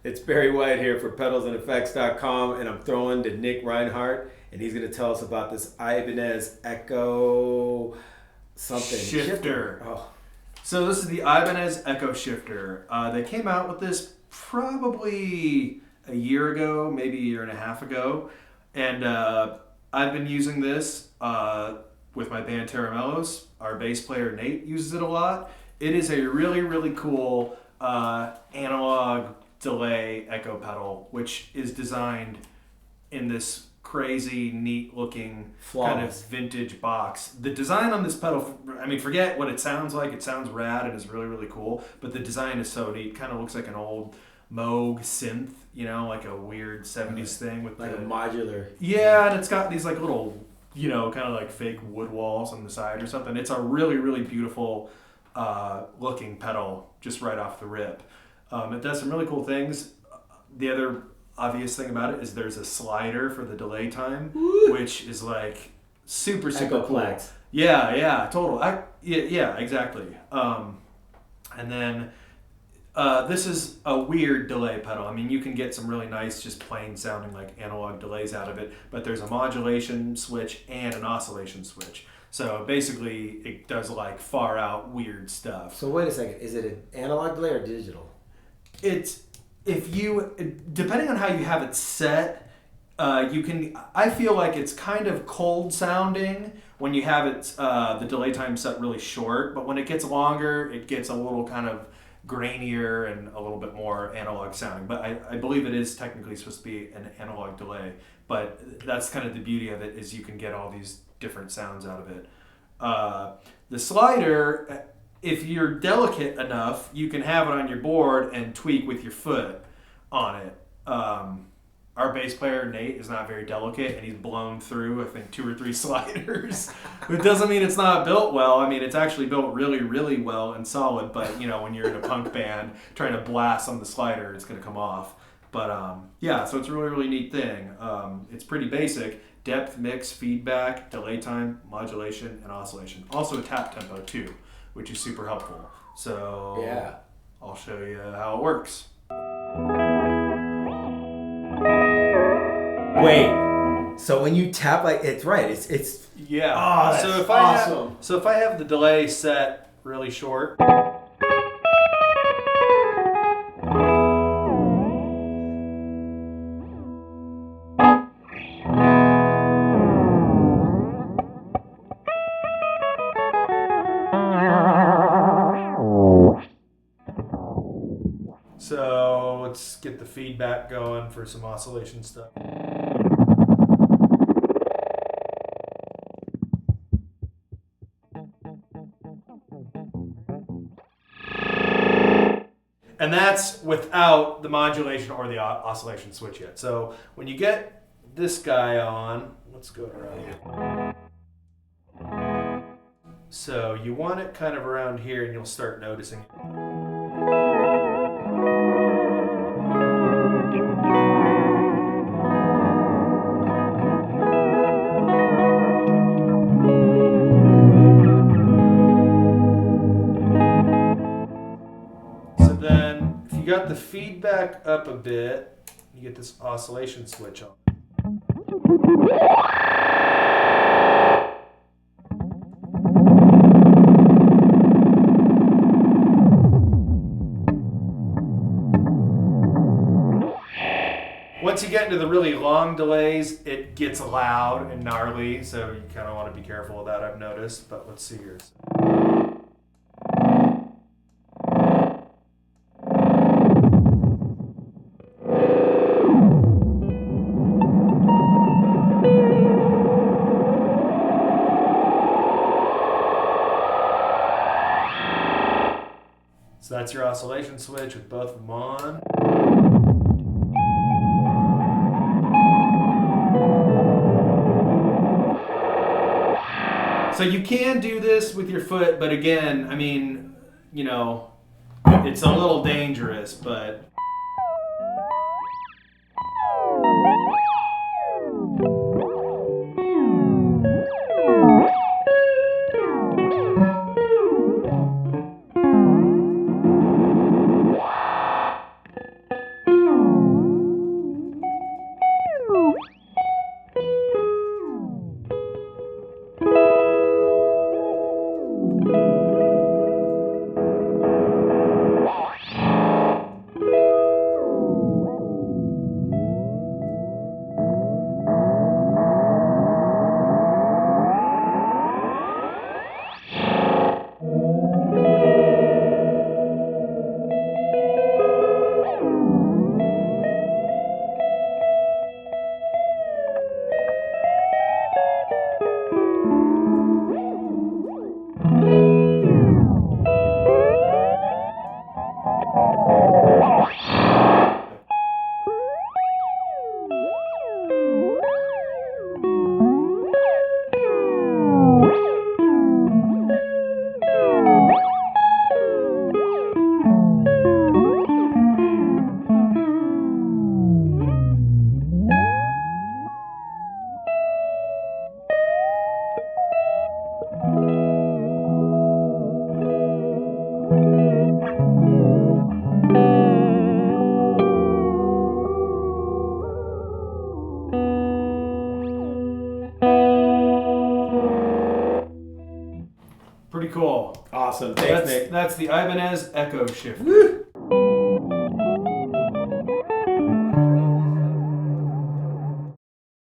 It's Barry White here for PedalsAndEffects.com, and I'm throwing to Nick Reinhart, and he's going to tell us about this Ibanez Echo something Shifter. Oh, So this is the Ibanez Echo Shifter. They came out with this probably a year ago, maybe a year and a half ago, and I've been using this with my band Terramellos. Our bass player Nate uses it a lot. It is a really, really cool analog delay echo pedal, which is designed in this crazy, neat looking kind of vintage box. The design on this pedal, I mean, forget what it sounds like. It sounds rad and is really, really cool, but the design is so neat. Kind of looks like an old Moog synth, you know, like a weird 70s thing with like a modular. Yeah, and it's got these like little, you know, kind of like fake wood walls on the side or something. It's a really, really beautiful looking pedal just right off the rip. It does some really cool things. The other obvious thing about it is there's a slider for the delay time, which is like super cool. Yeah, total. Yeah, exactly. And then this is a weird delay pedal. I mean, you can get some really nice, just plain sounding like analog delays out of it, but there's a modulation switch and an oscillation switch. So basically, it does like far out weird stuff. So wait a second, is it an analog delay or digital? It's depending on how you have it set, you can. I feel like it's kind of cold sounding when you have it the delay time set really short, but when it gets longer, it gets a little kind of grainier and a little bit more analog sounding. But I believe it is technically supposed to be an analog delay. But that's kind of the beauty of it, is you can get all these different sounds out of it. The slider, if you're delicate enough, you can have it on your board and tweak with your foot on it. Our bass player, Nate, is not very delicate, and he's blown through, I think, 2 or 3 sliders. It doesn't mean it's not built well. I mean, it's actually built really, really well and solid, but, you know, when you're in a punk band trying to blast on the slider, it's going to come off. But, yeah, so it's a really, really neat thing. It's pretty basic. Depth, mix, feedback, delay time, modulation, and oscillation. Also a tap tempo, too, which is super helpful. So yeah, I'll show you how it works. Wait, so when you tap, like, it's right, it's yeah. Oh, that's so if I have the delay set really short, so let's get the feedback going for some oscillation stuff. And that's without the modulation or the oscillation switch yet. So when you get this guy on, let's go around here. So you want it kind of around here, and you'll start noticing it. So then, if you got the feedback up a bit, you get this oscillation switch on. Once you get into the really long delays, it gets loud and gnarly, so you kind of want to be careful of that, I've noticed. But let's see here. So that's your oscillation switch with both of them on. So you can do this with your foot, but again, I mean, you know, it's a little dangerous, but... Pretty cool. Awesome. Thanks, Nick. That's the Ibanez Echo Shifter. Woo.